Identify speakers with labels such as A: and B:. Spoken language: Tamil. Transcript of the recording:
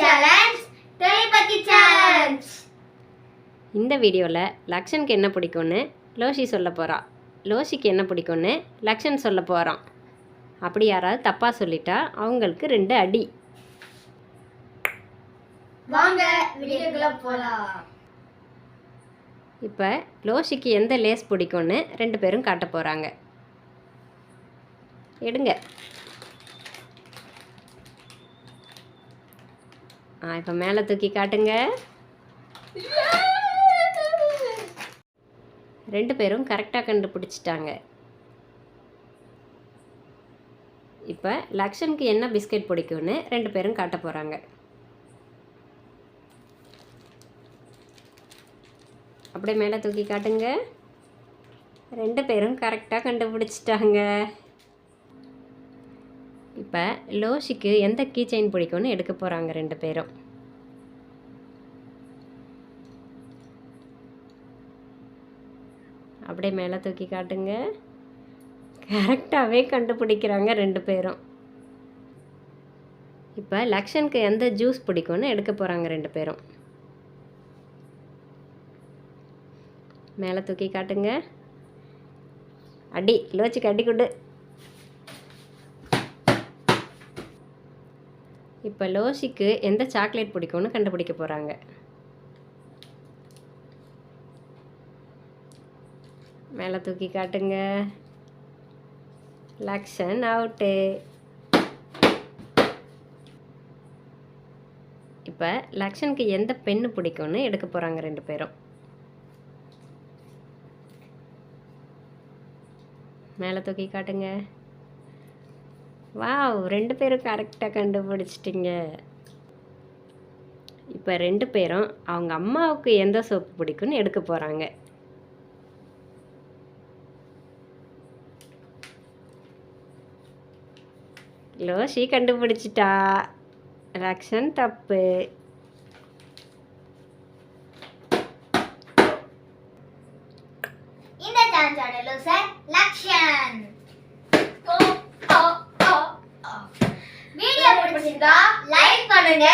A: Challenge telepathy challenge.
B: இந்த வீடியோவில் லக்ஷனுக்கு என்ன பிடிக்கும்னு லோஷி சொல்ல போகிறா. லோஷிக்கு என்ன பிடிக்கும்னு லக்ஷன் சொல்ல போகிறான். அப்படி யாராவது தப்பாக சொல்லிட்டா அவங்களுக்கு 2 அடி.
A: வாங்க வீடியோக்குள்ள போலாம்.
B: இப்போ லோஷிக்கு எந்த லேஸ் பிடிக்கும்னு 2 பேரும் காட்ட போகிறாங்க. எடுங்க. இப்போ மேலே தூக்கி காட்டுங்க. 2 பேரும் கரெக்டாக கண்டுபிடிச்சிட்டாங்க. இப்போ லக்ஷனுக்கு என்ன பிஸ்கெட் பிடிக்கும்னு 2 பேரும் காட்ட போகிறாங்க. அப்படியே மேலே தூக்கி காட்டுங்க. 2 பேரும் கரெக்டாக கண்டுபிடிச்சிட்டாங்க. இப்போ லோஷிக்கு எந்த கீ செயின் பிடிக்கும்னு எடுக்க போகிறாங்க 2 பேரும். அப்படியே மேலே தூக்கி காட்டுங்க. கரெக்டாகவே கண்டுபிடிக்கிறாங்க 2 பேரும். இப்போ லக்ஷனுக்கு எந்த ஜூஸ் பிடிக்கும்னு எடுக்க போகிறாங்க 2 பேரும். மேலே தூக்கி காட்டுங்க. அடி, லோச்சிக்கு அடி கொடு. இப்போ லோஷிக்கு எந்த சாக்லேட் பிடிக்கும்னு கண்டுபிடிக்க போகிறாங்க. மேலே தூக்கி காட்டுங்க. லக்ஷன் அவுட்டு. இப்போ லக்ஷனுக்கு எந்த பென்னு பிடிக்கும்னு எடுக்க போகிறாங்க 2 பேரும். மேலே தூக்கி காட்டுங்க. வாவ், 2 பேரும் கரெக்டாக கண்டுபிடிச்சிட்டிங்க. இப்போ 2 பேரும் அவங்க அம்மாவுக்கு எந்த சோப்பு பிடிக்கும்னு எடுக்க போகிறாங்க. லோஷி கண்டுபிடிச்சிட்டா. லக்ஷன் தப்பு.
A: இந்த சேலஞ்சோட லூசர் லக்ஷன். வீடியோ பிடிச்சிருந்தா லைக் பண்ணுங்க,